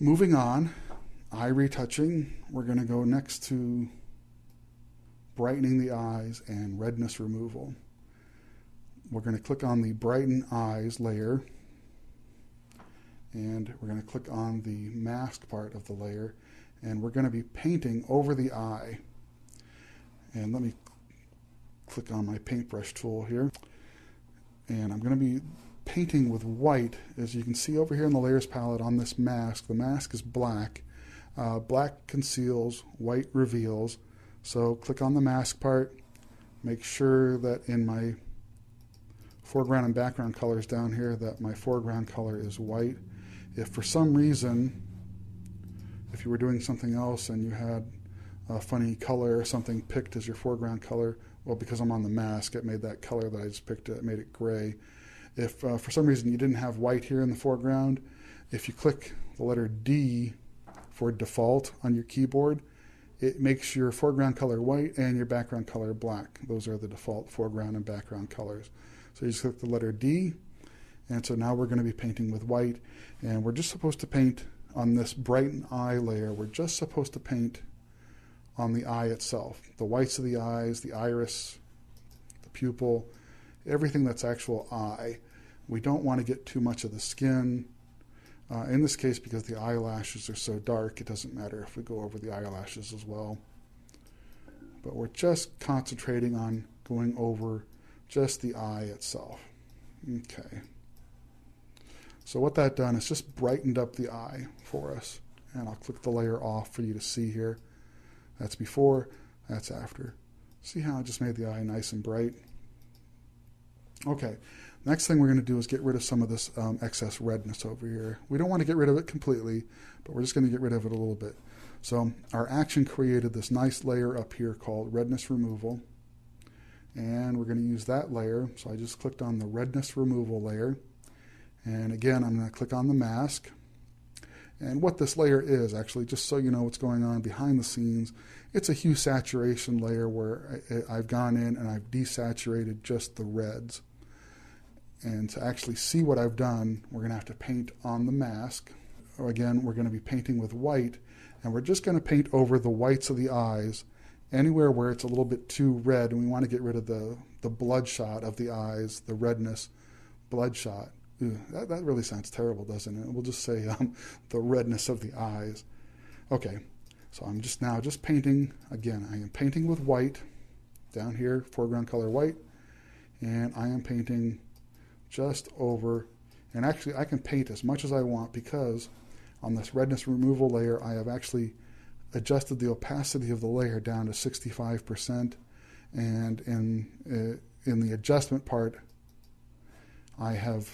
Moving on, eye retouching. We're going to go next to brightening the eyes and redness removal. We're going to click on the brighten eyes layer, and we're going to click on the mask part of the layer, and we're going to be painting over the eye. And let me click on my paintbrush tool here, and I'm going to be painting with white. As you can see over here in the layers palette on this mask, the mask is black. Black conceals, white reveals. So click on the mask part, make sure that in my foreground and background colors down here that my foreground color is white. If for some reason, if you were doing something else and you had a funny color or something picked as your foreground color, well, because I'm on the mask, it made that color that I just picked, it made it gray. If for some reason you didn't have white here in the foreground, if you click the letter D for default on your keyboard, it makes your foreground color white and your background color black. Those are the default foreground and background colors. So you just click the letter D, and so now we're going to be painting with white, and we're just supposed to paint on this brighten eye layer. We're just supposed to paint on the eye itself, the whites of the eyes, the iris, the pupil, everything that's actual eye. We don't want to get too much of the skin. In this case, because the eyelashes are so dark, it doesn't matter if we go over the eyelashes as well. But we're just concentrating on going over just the eye itself. Okay. So what that done is just brightened up the eye for us. And I'll click the layer off for you to see here. That's before, that's after. See how I just made the eye nice and bright? Okay, next thing we're going to do is get rid of some of this excess redness over here. We don't want to get rid of it completely, but we're just going to get rid of it a little bit. So our action created this nice layer up here called redness removal, and we're going to use that layer. So I just clicked on the redness removal layer, and again I'm going to click on the mask. And what this layer is, actually, just so you know what's going on behind the scenes, it's a hue saturation layer where I've gone in and I've desaturated just the reds. And to actually see what I've done, we're going to have to paint on the mask. Again, we're going to be painting with white, and we're just going to paint over the whites of the eyes, anywhere where it's a little bit too red, and we want to get rid of the bloodshot of the eyes, the redness, bloodshot. Ew, that really sounds terrible, doesn't it? We'll just say the redness of the eyes. Okay, so I'm just now painting. Again, I am painting with white down here, foreground color white, and I am painting just over, and actually I can paint as much as I want because on this redness removal layer I have actually adjusted the opacity of the layer down to 65%, and in the adjustment part I have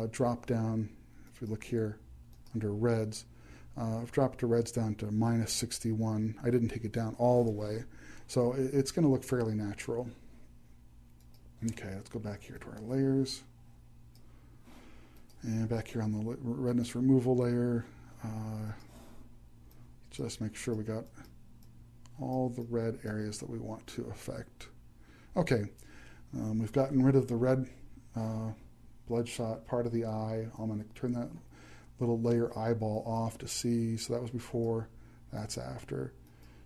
dropped down, if you look here under reds, I've dropped the reds down to -61. I didn't take it down all the way, so it's going to look fairly natural. Okay, let's go back here to our layers. And back here on the redness removal layer, just make sure we got all the red areas that we want to affect. Okay, we've gotten rid of the red bloodshot part of the eye. I'm going to turn that little layer eyeball off to see. So that was before, that's after.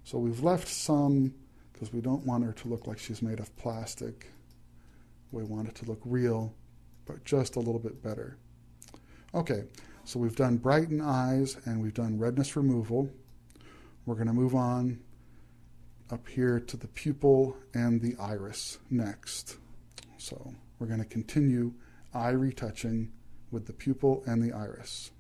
So we've left some because we don't want her to look like she's made of plastic. We want it to look real, but just a little bit better. Okay, so we've done brighten eyes and we've done redness removal. We're going to move on up here to the pupil and the iris next. So we're going to continue eye retouching with the pupil and the iris.